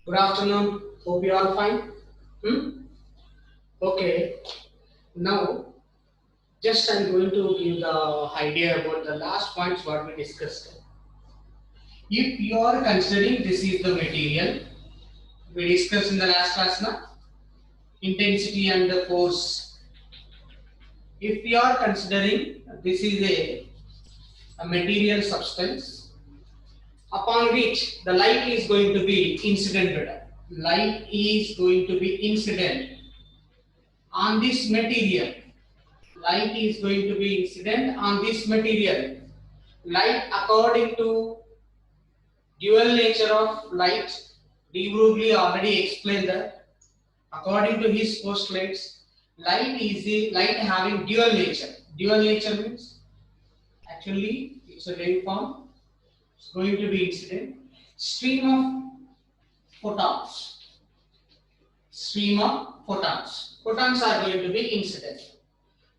Good afternoon. Hope you are fine. Hmm? Okay. Now, just I'm going to give the idea about the last points what we discussed. If you are considering this is the material we discussed in the last class, na intensity and the force. If you are considering this is a material substance upon which the light is going to be incident. Light is going to be incident on this material. Light is going to be incident on this material. Light, according to dual nature of light, de Broglie already explained that. According to his postulates, light is the light having dual nature. Dual nature means actually it's a waveform. It's going to be incident. Stream of photons. Stream of photons. Photons are going to be incident.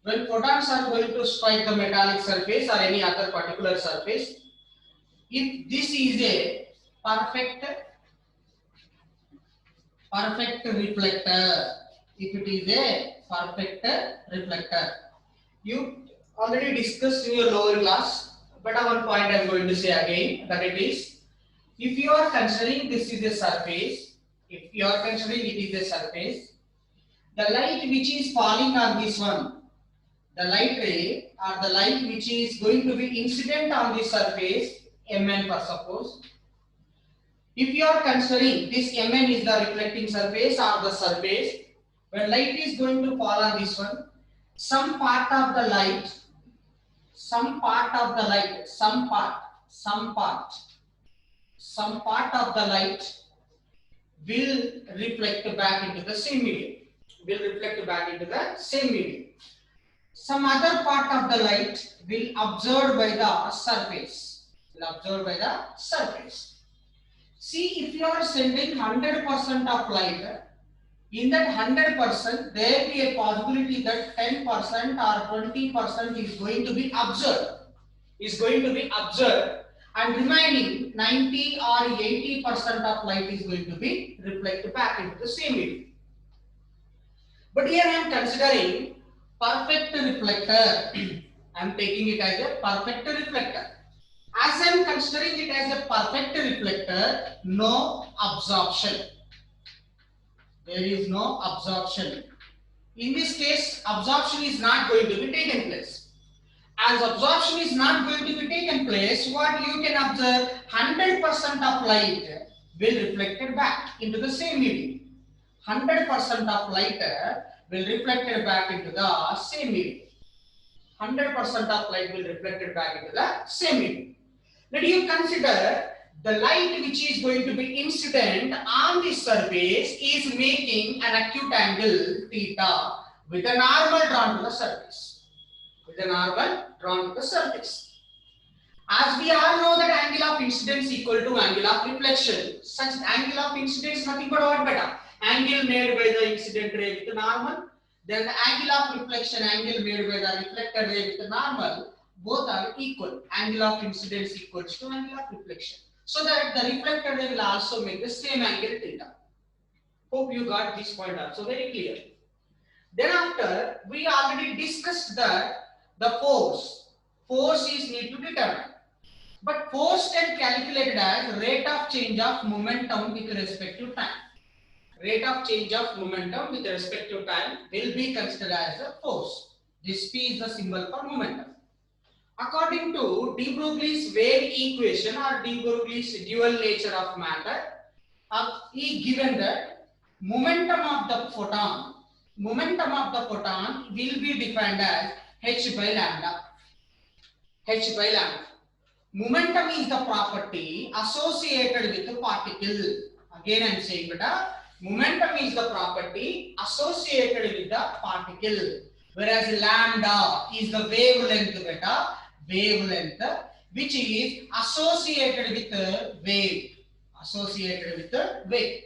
When photons are going to strike the metallic surface or any other particular surface, if this is a perfect reflector, if it is a perfect reflector, you already discussed in your lower class, but one point I am going to say again, that it is, if you are considering this is a surface, if you are considering it is a surface, the light which is falling on this one, the light ray or the light which is going to be incident on the surface, Mn for suppose. If you are considering this Mn is the reflecting surface or the surface, when light is going to fall on this one, some part of the light, some part of the light, some part of the light will reflect back into the same medium. Will reflect back into the same medium. Some other part of the light will absorbed by the surface. Will absorbed by the surface. See, if you are sending 100% of light, in that 100%, there will be a possibility that 10% or 20% is going to be observed. Is going to be observed, and remaining 90 or 80% of light is going to be reflected back into the same medium. But here I am considering perfect reflector. I am taking it as a perfect reflector. As I am considering it as a perfect reflector, no absorption. There is no absorption. In this case, absorption is not going to be taken place. As absorption is not going to be taken place, what you can observe, 100% of light will reflected back into the same medium. 100% of light will reflected back into the same medium. 100% of light will reflected back into the same medium. Let you consider the light which is going to be incident on the surface is making an acute angle theta with a normal drawn to the surface. With a normal drawn to the surface. As we all know that angle of incidence equal to angle of reflection. Such angle of incidence nothing but what beta? Angle made by the incident ray with the normal. Then the angle of reflection, angle made by the reflected ray with the normal, both are equal. Angle of incidence equals to angle of reflection. So that the reflected ray will also make the same angle theta. Hope you got this point also very clear. Then after, we already discussed that the force is need to determine. But force can calculated as rate of change of momentum with respect to time. Rate of change of momentum with respect to time will be considered as a force. This P is the symbol for momentum. According to de Broglie's wave equation or de Broglie's dual nature of matter, he given that momentum of the photon will be defined as h by lambda. H by lambda. Momentum is the property associated with the particle. Again I am saying beta, momentum is the property associated with the particle, whereas lambda is the wavelength beta, wavelength which is associated with the wave. Associated with the wave.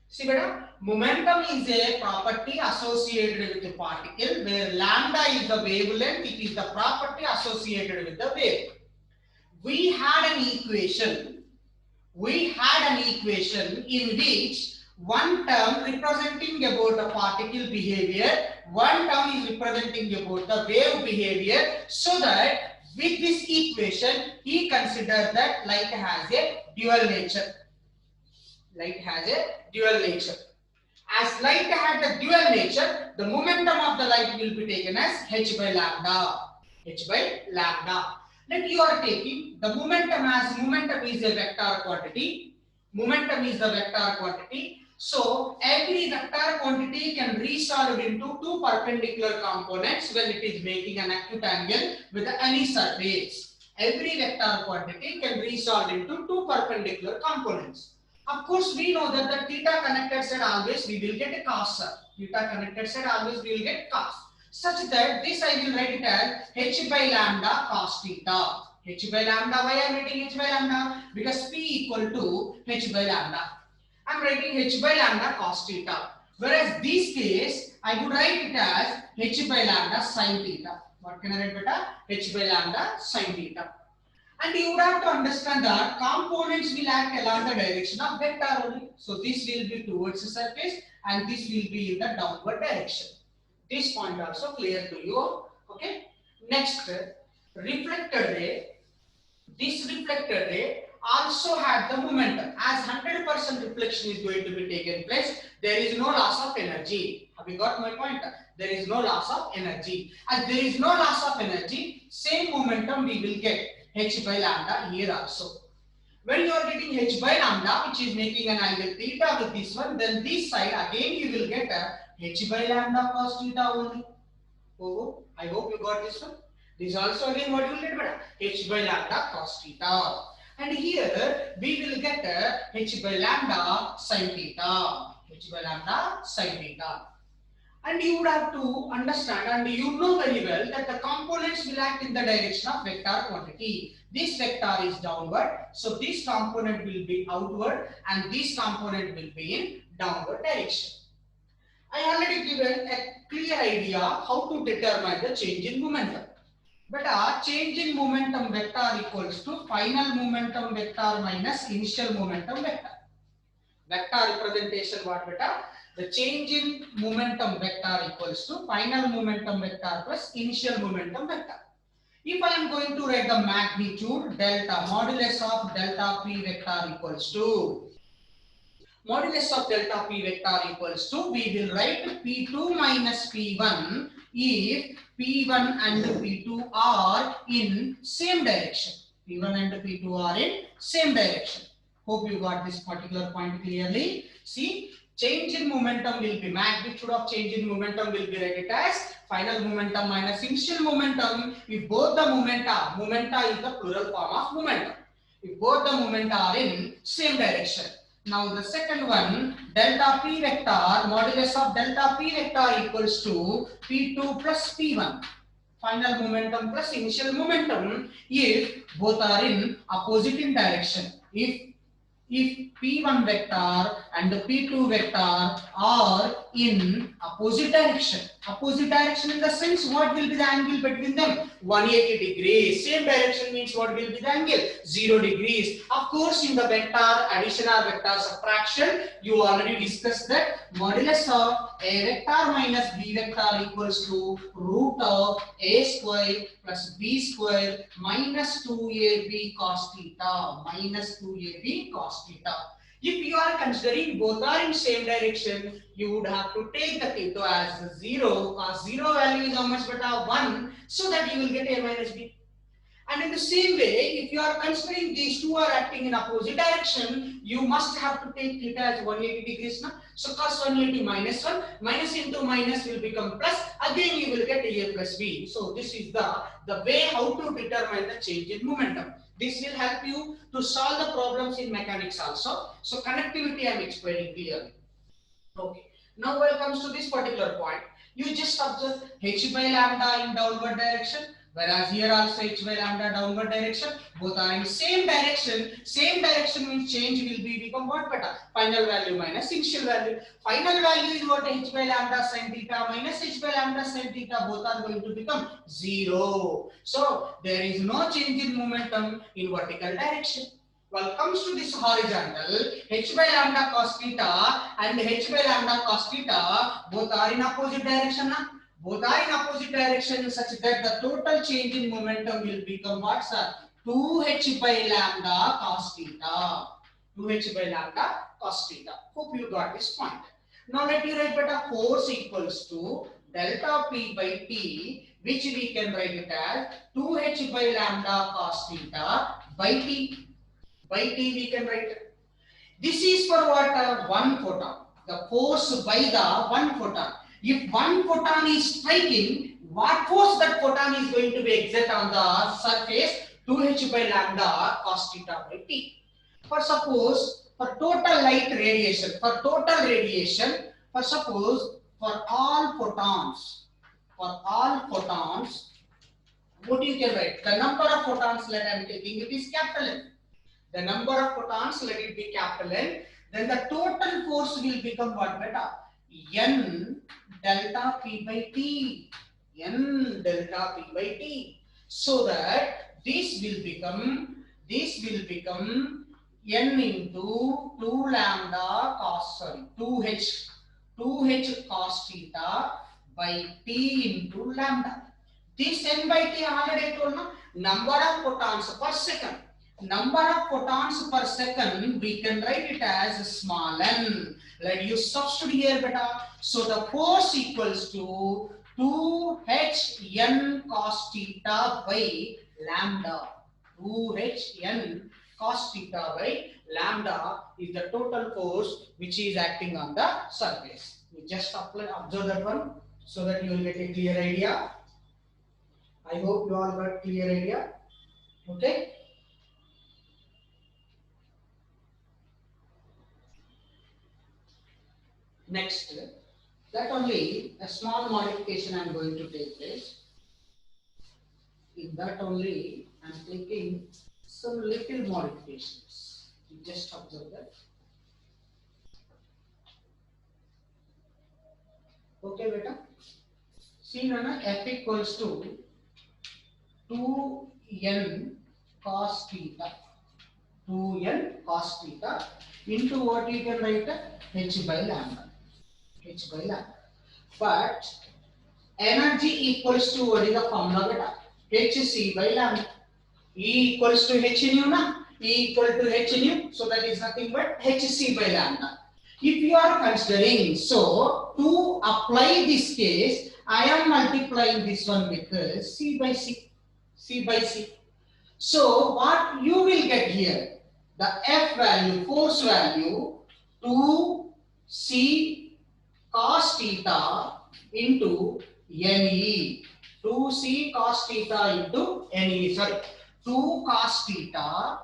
See beta, momentum is a property associated with the particle, where lambda is the wavelength, it is the property associated with the wave. We had an equation we had an equation in which one term representing about the particle behavior, one term is representing about the wave behavior, so that with this equation he considered that light has a dual nature. Light has a dual nature. As light had the dual nature, the momentum of the light will be taken as h by lambda. H by lambda. Let you are taking the momentum as momentum is a vector quantity. Momentum is the vector quantity. So every vector quantity can resolve into two perpendicular components when it is making an acute angle with any surface. Every vector quantity can resolve into two perpendicular components. Of course, we know that the theta connected side always we will get a cos. Theta connected side always we will get cos. Such that this I will write it as h by lambda cos theta. H by lambda. Why I am writing h by lambda? Because P equal to h by lambda. I am writing h by lambda cos theta. Whereas this case, I would write it as h by lambda sin theta. What can I write beta? H by lambda sin theta. And you would have to understand that components will act along the direction of vector only. So this will be towards the surface and this will be in the downward direction. This point also clear to you. Okay. Next, reflected ray. This reflected ray also had the momentum. As 100% reflection is going to be taken place, there is no loss of energy. Have you got my point? There is no loss of energy. As there is no loss of energy, same momentum we will get h by lambda here also. When you are getting h by lambda, which is making an angle theta with this one, then this side again you will get a h by lambda cos theta only. Oh, I hope you got this one. This also again what you will get better? H by lambda cos theta. And here we will get h by lambda sin theta. H by lambda sin theta. And you would have to understand and you know very well that the components will act in the direction of vector quantity. This vector is downward, so this component will be outward and this component will be in downward direction. I already given a clear idea how to determine the change in momentum. But change in momentum vector equals to final momentum vector minus initial momentum vector. Vector representation what beta? The change in momentum vector equals to final momentum vector plus initial momentum vector. If I am going to write the magnitude delta, modulus of delta p vector equals to, modulus of delta p vector equals to, we will write p2 minus p1 if p1 and p2 are in same direction. p1 and p2 are in same direction. Hope you got this particular point clearly. See, change in momentum will be magnitude of change in momentum will be written as final momentum minus initial momentum if both the momenta is the plural form of momentum. If both the momenta are in same direction. Now the second one, delta p vector, modulus of delta p vector equals to p2 plus p1. Final momentum plus initial momentum if both are in opposite in direction. If P1 vector and the P2 vector are in opposite direction in the sense what will be the angle between them? 180 degrees. Same direction means what will be the angle? 0 degrees. Of course, in the vector addition or vector subtraction, you already discussed that modulus of a vector minus b vector equals to root of a square plus b square minus 2ab cos theta. Minus 2ab cos theta. If you are considering both are in same direction, you would have to take the theta as 0, cos 0 value is how much beta 1, so that you will get a minus b. And in the same way, if you are considering these two are acting in opposite direction, you must have to take theta as 180 degrees now. So cos 180 minus 1, minus into minus will become plus, again you will get a plus b. So this is the way how to determine the change in momentum. This will help you to solve the problems in mechanics also. So connectivity I am explaining clearly. Okay. Now when it comes to this particular point, you just observe h by lambda in downward direction, whereas here also h by lambda downward direction. Both are in same direction. Same direction means change will be become what beta? Final value minus initial value. Final value is what? H by lambda sin theta minus h by lambda sin theta. Both are going to become 0. So there is no change in momentum in vertical direction. Well, comes to this horizontal, h by lambda cos theta and h by lambda cos theta, both are in opposite direction. Both are in opposite direction such that the total change in momentum will become what, sir? 2h by lambda cos theta. 2h by lambda cos theta. Hope you got this point. Now let you write beta force equals to delta P by T, which we can write it as 2h by lambda cos theta by T. By T we can write. This is for what? One photon. The force by the one photon. If one photon is striking, what force that photon is going to be exert on the surface? 2h by lambda cos theta by T. For suppose, for total light radiation, for suppose, for all photons, what you can write? The number of photons that I am taking, it is capital N. The number of photons, let it be capital N. Then the total force will become what, beta? N delta P by T. N delta P by T. So that this will become N into 2 lambda cos, 2h cos theta by T into lambda. This N by T already told, no? Number of photons per second. Number of photons per second, we can write it as small n. Let you substitute here, beta. So the force equals to 2h n cos theta by lambda. 2h n cos theta by lambda is the total force which is acting on the surface. We just observe that one so that you will get a clear idea. I hope you all got clear idea. Okay. Next, that only a small modification I am going to take place. In that only I am taking some little modifications. You just observe that. Okay, beta. See, Nana, f equals to 2n cos theta. 2n cos theta into what you can write? H by lambda. H by lambda. But energy equals to what is the formula, beta? Hc by lambda. E equals to h nu na? E equal to h nu. So that is nothing but hc by lambda. If you are considering, so to apply this case, I am multiplying this one with c by c. C by c. So what you will get here? The F value, force value, 2c cos theta into Ne. 2c cos theta into Ne. Sorry, 2 cos theta,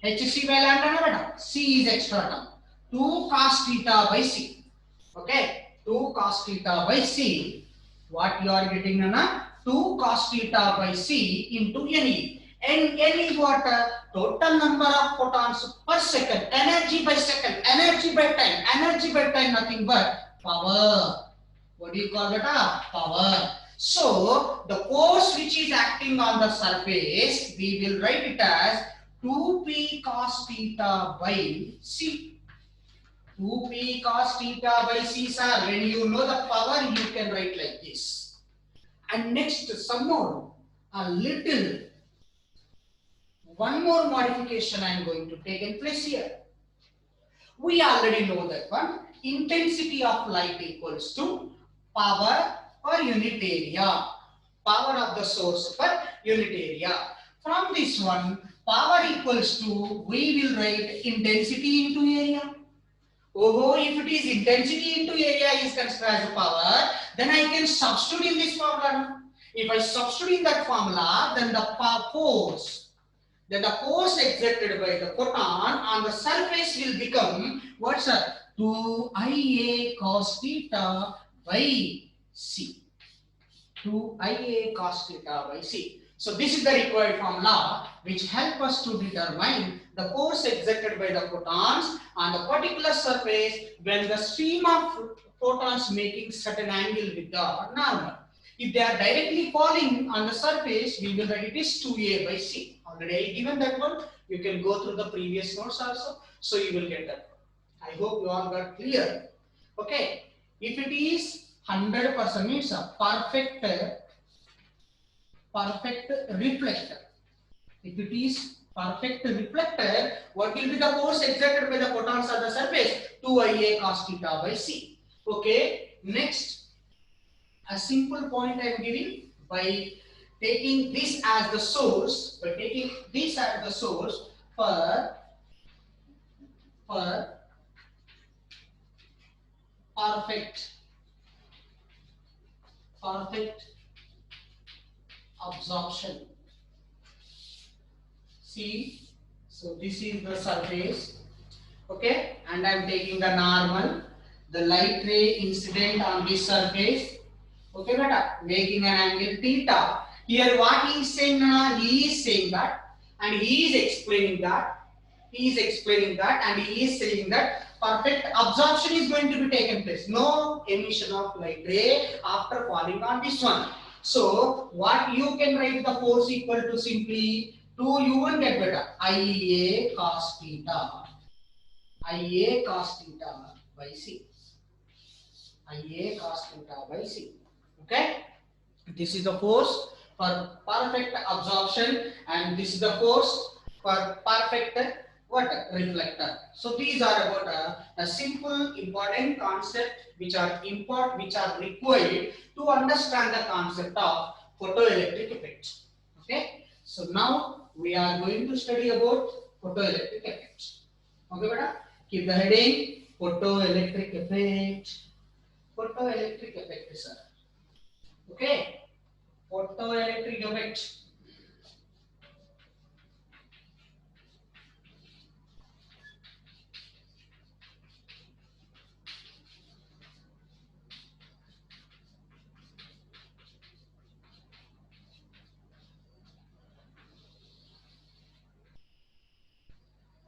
Hc by lambda, c is extra term. 2 cos theta by c. Okay, 2 cos theta by c. What you are getting, Nana? 2 cos theta by c into Ne. And N is what? Total number of photons per second. Energy by second. Energy by time. Energy by time, nothing but power. What do you call that? Power. So the force which is acting on the surface, we will write it as 2p cos theta by c. 2p cos theta by c, sir. When you know the power, you can write like this. And next, some more, one more modification I am going to take in place here. We already know that one. Intensity of light equals to power per unit area. Power of the source per unit area. From this one, power equals to, we will write intensity into area. Oh, if it is intensity into area is considered as power, then I can substitute in this formula. If I substitute in that formula, then the force exerted by the photon on the surface will become, what's that? 2Ia cos theta by c. 2Ia cos theta by c. So this is the required formula which help us to determine the force exerted by the photons on the particular surface when the stream of photons making certain angle with the normal. If they are directly falling on the surface, we will write it is 2a by c. Already given that one. You can go through the previous notes also, so you will get that one. I hope you all got clear. Okay. If it is 100% means a perfect reflector. If it is perfect reflector, what will be the force exerted by the photons on the surface? 2ia cos theta by c. Okay. Next, a simple point I am giving by taking this as the source. By taking this as the source for perfect absorption. See, so this is the surface, okay, and I am taking the normal, the light ray incident on this surface, okay, beta, making an angle theta. Here, what he is saying, he is saying that, and he is explaining that, and he is saying that perfect absorption is going to be taken place. No emission of light ray after falling on this one. So, what you can write the force equal to simply 2, you will get better. Ia cos theta. Ia cos theta by c. Ia cos theta by c. Okay? This is the force for perfect absorption, and this is the force for perfect reflector. So these are about a simple important concept which are required to understand the concept of photoelectric effect. Okay, so now we are going to study about photoelectric effect. Okay, beta, keep the heading photoelectric effect. Photoelectric effect, sir. Okay, photoelectric effect.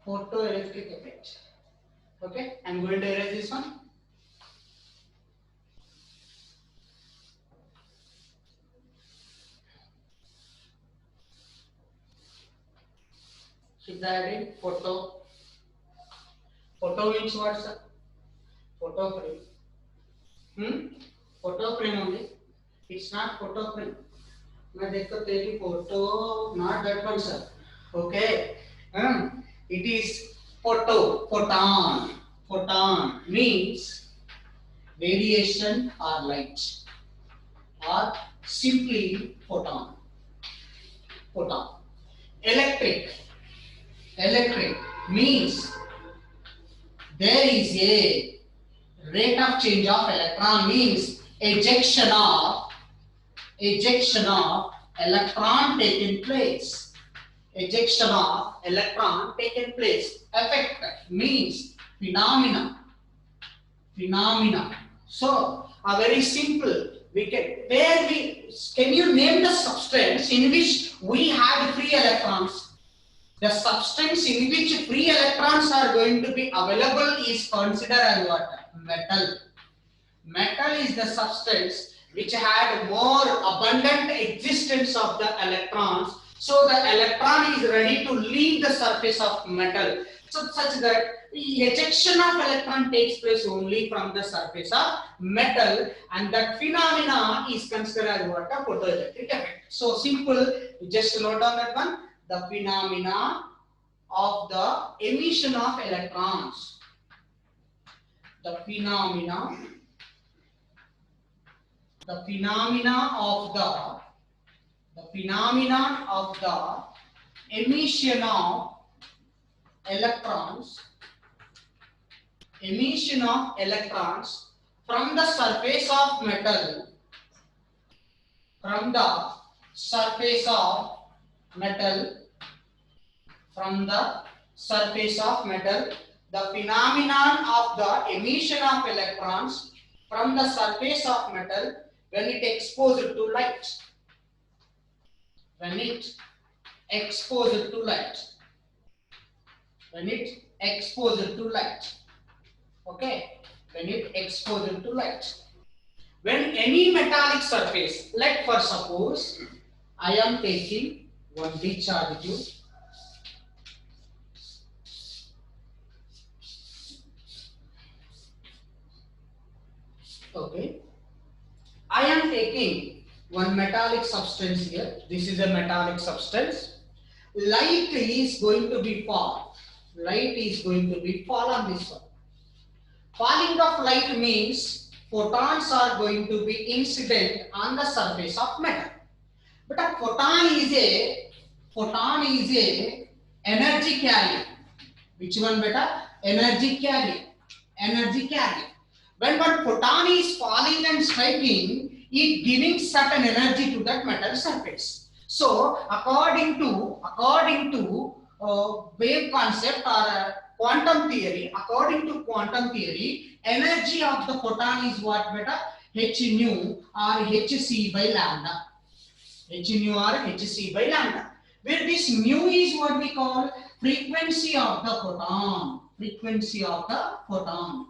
Photoelectric effect. Okay, I'm going to erase this one. Keep the heading photo. Photo means what, sir? Photo frame. Photo frame only. It's not photo frame. मैं देखो तेरी photo, not that one, sir. Okay. It is photon. Photon means variation or light, or simply photon. Photon. Electric means there is a rate of change of electron, means ejection of electron taking place. Ejection of electron taking place. Effect means phenomena. So a very simple, can you name the substance in which we have free electrons? The substance in which free electrons are going to be available is considered as what? Metal. Metal is the substance which had more abundant existence of the electrons. So the electron is ready to leave the surface of metal. So such that the ejection of electron takes place only from the surface of metal, and that phenomena is considered as what? A photoelectric effect. So simple, just note on that one. The phenomena of the emission of electrons. The phenomena of the emission of electrons from the surface of metal, the phenomenon of the emission of electrons from the surface of metal when it exposed to light. When it exposed to light. Okay. When it exposed to light. when any metallic surface, like for suppose I am taking one discharge tube. Okay, I am taking one metallic substance here. This is a metallic substance. Light is going to be fall. Light is going to be fall on this one. Falling of light means photons are going to be incident on the surface of metal. But a photon is a energy carrier. Which one beta? Energy carrier. Energy carrier. When one photon is falling and striking, it giving certain energy to that metal surface. So according to wave concept or quantum theory, energy of the photon is what beta? H nu or hc by lambda. H nu or hc by lambda. Where this nu is what we call frequency of the photon. Frequency of the photon.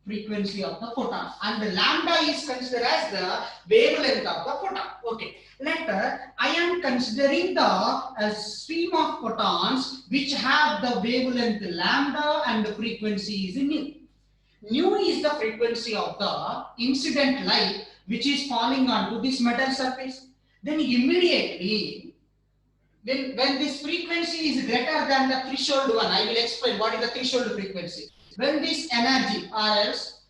Frequency of the photon. And the lambda is considered as the wavelength of the photon. Okay. Later, I am considering the stream of photons which have the wavelength lambda and the frequency is nu. Nu is the frequency of the incident light which is falling onto this metal surface. Then immediately, when this frequency is greater than the threshold one, I will explain what is the threshold frequency. When this energy, or else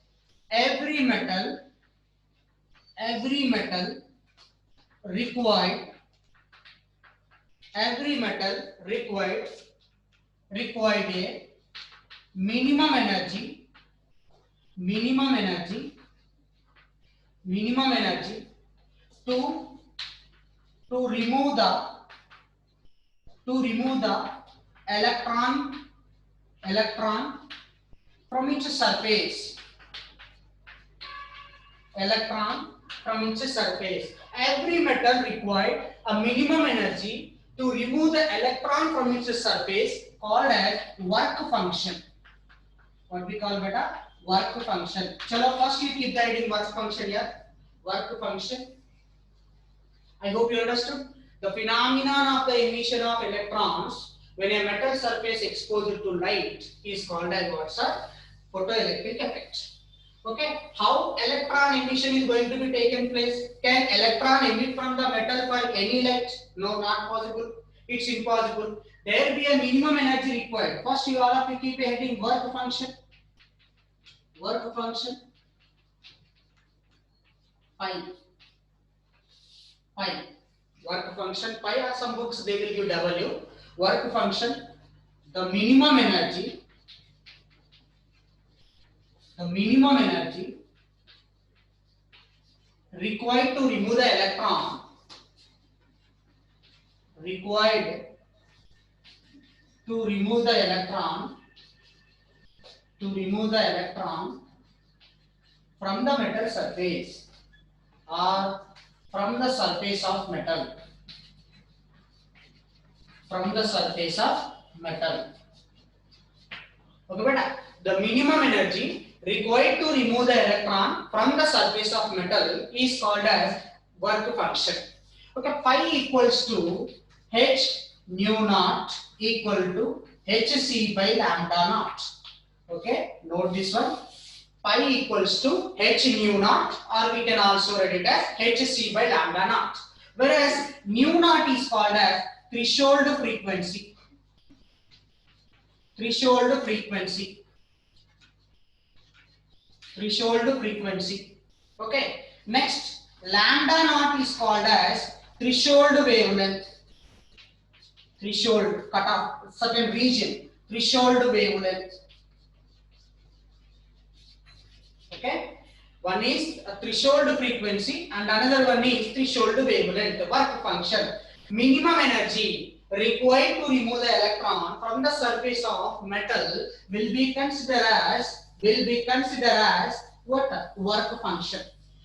every metal required a minimum energy to remove the electron from its surface. Every metal required a minimum energy to remove the electron from its surface, called as work function. What we call beta? Work function. Chalo, first you keep the heading work function here. Work function. I hope you understood. The phenomenon of the emission of electrons when a metal surface exposed to light is called as what, sir? Photoelectric effect. Okay, how electron emission is going to be taken place? Can electron emit from the metal for any light? No, not possible. It's impossible. There will be a minimum energy required. First, you all of you keep a heading work function. Work function. Pi. Work function. Pi or some books they will give W. Work function. The minimum energy required to remove the electron from the metal surface or from the surface of metal. Okay, beta. The minimum energy required to remove the electron from the surface of metal is called as work function. Okay, pi equals to h nu naught equal to hc by lambda naught. Okay, note this one. Pi equals to h nu naught, or we can also write it as hc by lambda naught. Whereas nu naught is called as threshold frequency. Okay. Next, lambda naught is called as threshold wavelength. Threshold cut off certain region. Threshold wavelength. Okay. One is a threshold frequency and another one is threshold wavelength. Work function. Minimum energy required to remove the electron from the surface of metal will be considered as what? Work function.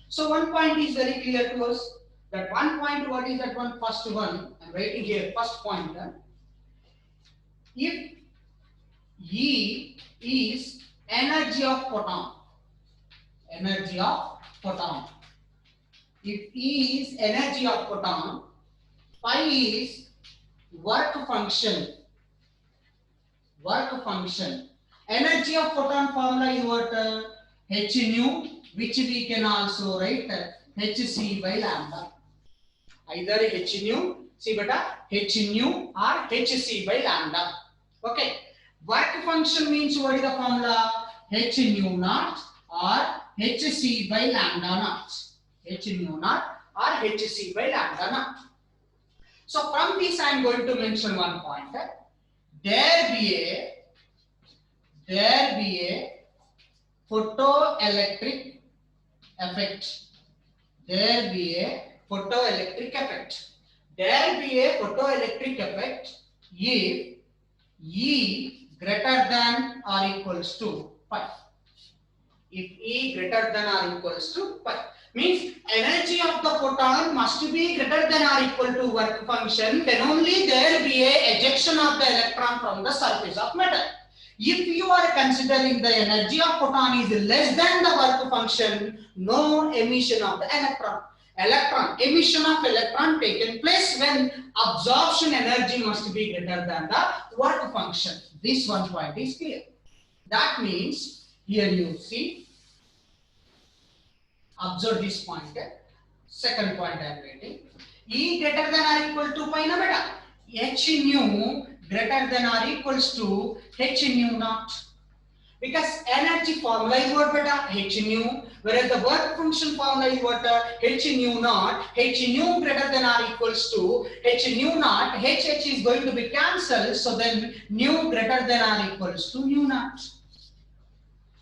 So one point is very clear to us. That one point, what is that one? First one, I'm writing here, first point. If E is energy of photon. If E is energy of photon, pi is work function. Work function. Energy of photon formula is what? H nu, which we can also write hc by lambda. Either h nu, see beta, h nu or hc by lambda. Okay. Work function means what is the formula? H nu naught or hc by lambda naught. H nu naught or hc by lambda naught. So from this I am going to mention one point. There be a photoelectric effect. There be a photoelectric effect. There be a photoelectric effect if E greater than or equals to pi. If E greater than or equals to pi. Means energy of the photon must be greater than or equal to work function, then only there will be a ejection of the electron from the surface of metal. If you are considering the energy of photon is less than the work function, no emission of the electron. Emission of electron taken place when absorption energy must be greater than the work function. This one point is clear. That means here you see, observe this point. Second point I am writing. E greater than or equal to pi na beta. H nu greater than or equals to h nu naught. Because energy formula is what beta? H nu. Whereas the work function formula is what? H nu naught. H nu greater than or equals to h nu naught. H is going to be cancelled. So then nu greater than or equals to nu naught.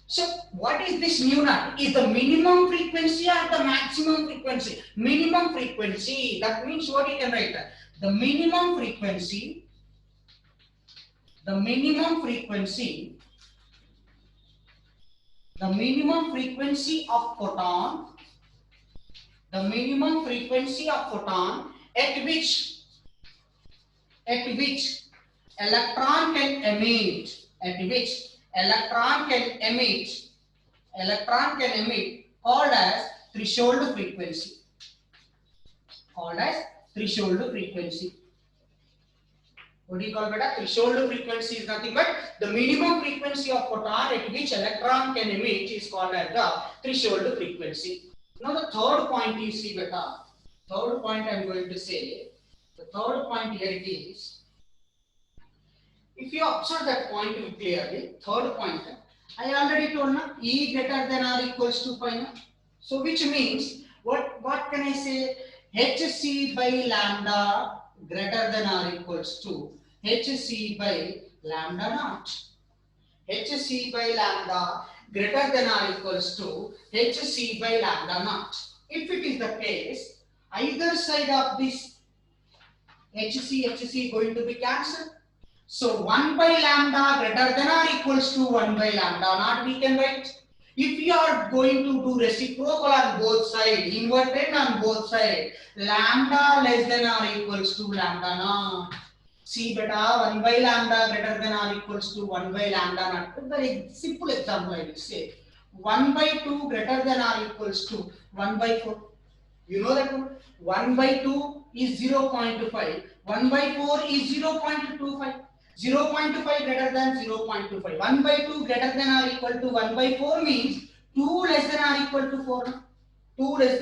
So what is this nu naught? Is the minimum frequency or the maximum frequency? Minimum frequency. That means what you can write? The minimum frequency. The minimum frequency. The minimum frequency of photon. The minimum frequency of photon at which electron can emit. At which electron can emit called as threshold frequency. Called as threshold frequency. What do you call beta? Threshold frequency is nothing but the minimum frequency of photon at which electron can emit is called as the threshold frequency. Now the third point you see beta. Third point I am going to say. The third point here it is. If you observe that point clearly, third point, I already told na, E greater than or equals to pi. So which means, what can I say? Hc by lambda greater than or equals to hc by lambda naught. Hc by lambda greater than or equals to hc by lambda naught. If it is the case, either side of this hc going to be cancelled. So 1 by lambda greater than or equals to 1 by lambda naught we can write. If you are going to do reciprocal on both sides, inverted on both sides, lambda less than or equals to lambda naught. See beta, 1 by lambda greater than or equals to 1 by lambda naught. A very simple example I will say. 1 by 2 greater than or equals to 1 by 4. You know that one? 1 by 2 is 0.5. 1 by 4 is 0.25. 0.5 greater than 0.25. 1 by 2 greater than or equal to 1 by 4 means 2 less than or equal to 4. 2 less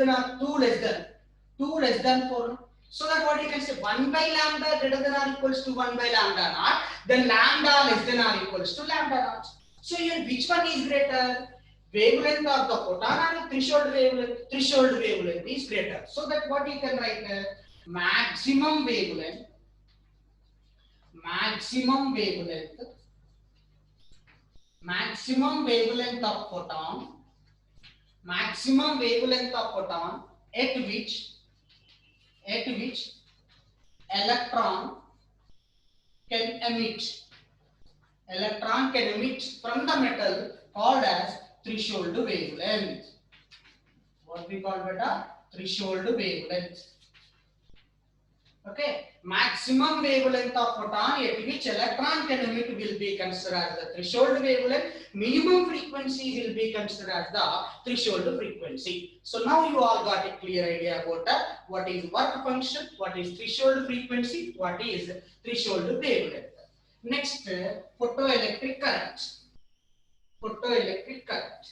than 4. So that what you can say, 1 by lambda greater than or equals to 1 by lambda naught, then lambda less than or equals to lambda naught. So here which one is greater? Wavelength of the photon or threshold wavelength? Threshold wavelength is greater. So that what you can write? Maximum wavelength of photon at which electron can emit from the metal called as threshold wavelength. What we call beta? Threshold wavelength. Okay, maximum wavelength of photon at which electron can emit will be considered as the threshold wavelength. Minimum frequency will be considered as the threshold frequency. So now you all got a clear idea about what is work function, what is threshold frequency, what is threshold wavelength. Next, photoelectric current. Photoelectric current.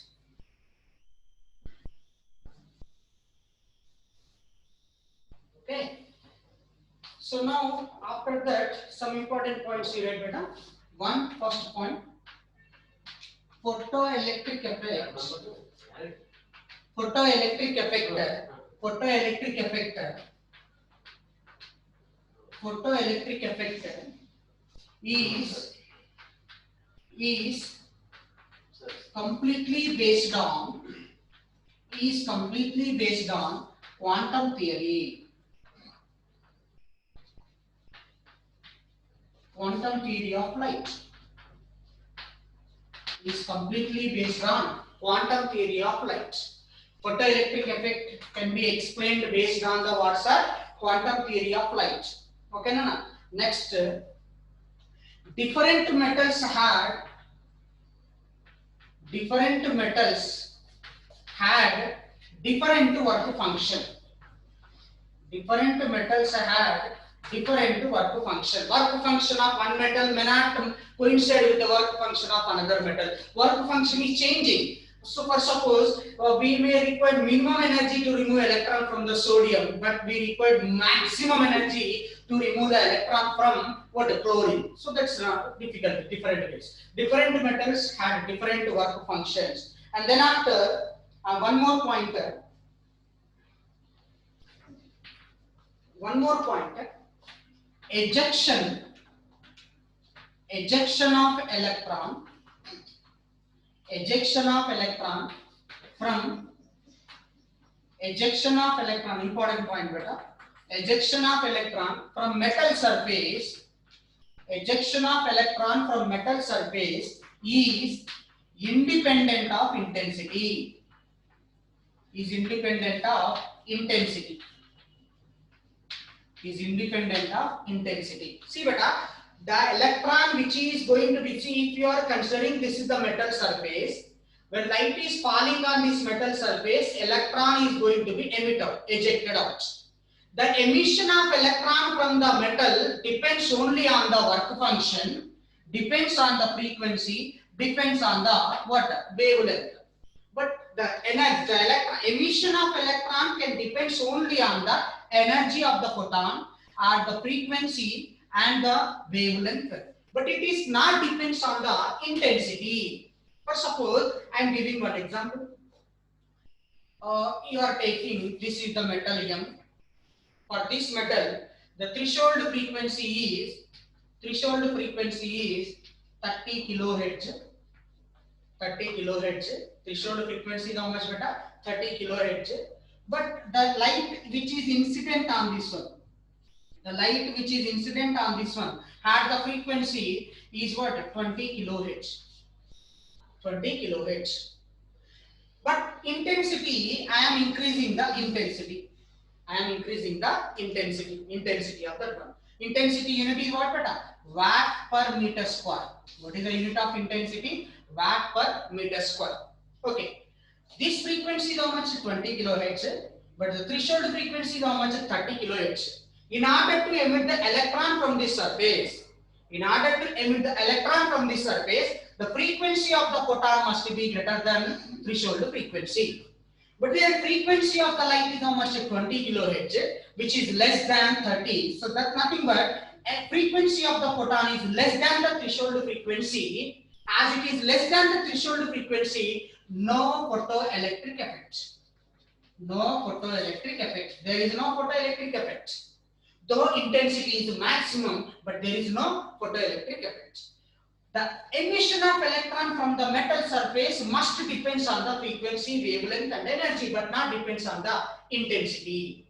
Okay. So now after that, some important points you read, beta. One, first point, photoelectric effect. Photoelectric effect. Photoelectric effect. Photoelectric effect is completely based on quantum theory. Quantum theory of light is completely based on quantum theory of light. Photoelectric effect can be explained based on the what's quantum theory of light. Okay, Nana? Next, different metals had different work function. Different metals had different work function. Work function of one metal may not coincide with the work function of another metal. Work function is changing. So for suppose we may require minimum energy to remove electron from the sodium, but we require maximum energy to remove the electron from what, the chlorine. So that's not difficult. Different ways. Different metals had different work functions. And then after one more pointer. One more point, ejection of electron from important point, beta. Ejection of electron from metal surface is independent of intensity. Is independent of intensity. See, beta, the electron which is going to be, see, if you are considering this is the metal surface, when light is falling on this metal surface, electron is going to be ejected out. The emission of electron from the metal depends only on the work function, depends on the frequency, depends on the wavelength. But the emission of electron can depends only on the energy of the photon or the frequency and the wavelength. But it is not depends on the intensity. For suppose I am giving one example. You are taking, this is the metal. For this metal, the threshold frequency is 30 kilohertz. 30 kilohertz. Threshold frequency is how much, beta? 30 kilohertz. But the light which is incident on this one, had the frequency is what? 20 kilohertz. 20 kilohertz. But intensity, I am increasing the intensity. Intensity of that one. Intensity unit is what, beta? Watt per meter square. What is the unit of intensity? Watt per meter square. Okay. This frequency is how much? 20 kilohertz. But the threshold frequency is how much? 30 kilohertz. In order to emit the electron from this surface, the frequency of the photon must be greater than threshold frequency. But the frequency of the light is how much? 20 kilohertz, which is less than 30. So that's nothing but a frequency of the photon is less than the threshold frequency. As it is less than the threshold frequency, no photoelectric effect. There is no photoelectric effect. Though intensity is maximum, but there is no photoelectric effect. The emission of electron from the metal surface must depends on the frequency, wavelength and energy, but not depends on the intensity.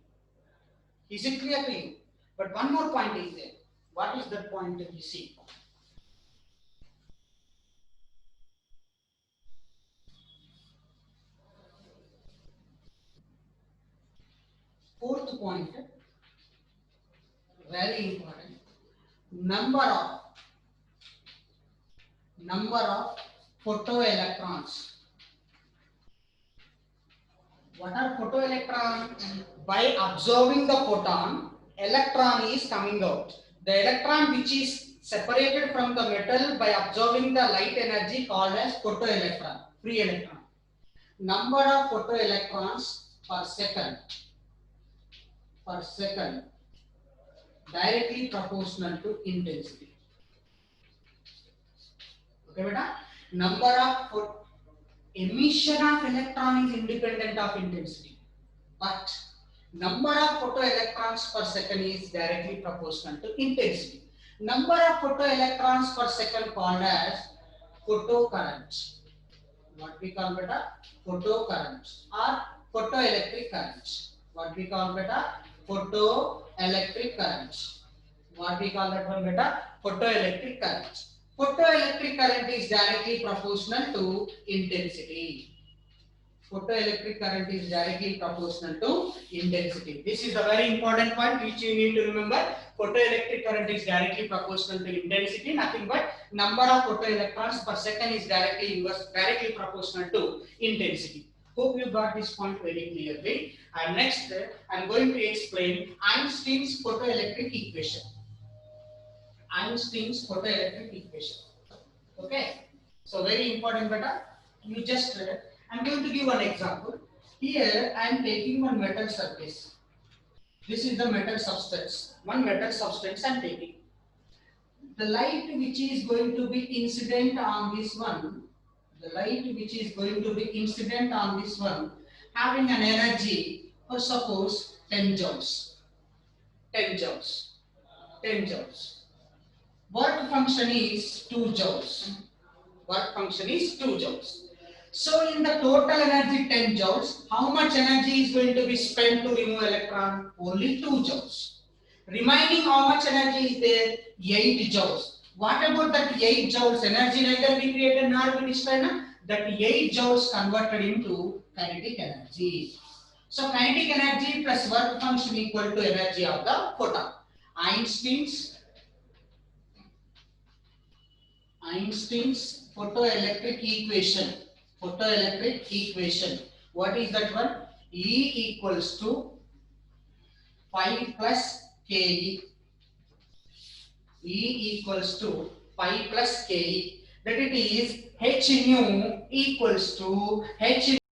Is it clear to you? But one more point is there. What is that point that you see? Fourth point. very important. Number of photoelectrons. What are photoelectrons? By absorbing the photon, electron is coming out. The electron which is separated from the metal by absorbing the light energy called as photoelectron, free electron. Number of photoelectrons per second directly proportional to intensity. Okay, beta? Number of emission of electron is independent of intensity, but number of photoelectrons per second is directly proportional to intensity. Number of photoelectrons per second called as photocurrent. What we call beta? Photocurrent or photoelectric current. What we call beta? Photoelectric current. What we call that one beta? Photoelectric current. Photoelectric current is directly proportional to intensity. Photoelectric current is directly proportional to intensity. This is a very important point which you need to remember. Photoelectric current is directly proportional to intensity. Nothing but number of photoelectrons per second is directly proportional to intensity. Hope you got this point very clearly. And next, I am going to explain Einstein's photoelectric equation. Einstein's photoelectric equation. Okay. So very important, beta. You just I'm going to give one example. Here I am taking one metal surface. This is the metal substance. One metal substance I am taking. The light which is going to be incident on this one, having an energy for suppose 10 joules. 10 joules. 10 joules. Work function is 2 joules. Work function is 2 joules. So in the total energy 10 joules, how much energy is going to be spent to remove electron? Only 2 joules. Remaining how much energy is there? 8 joules. What about that 8 joules? Energy neither be created nor be destroyed. That 8 joules converted into kinetic energy. So kinetic energy plus work function equal to energy of the photon. Einstein's photoelectric equation. What is that one? E equals to 5 plus Ke. E equals to 5 plus Ke. That it is H nu equals to H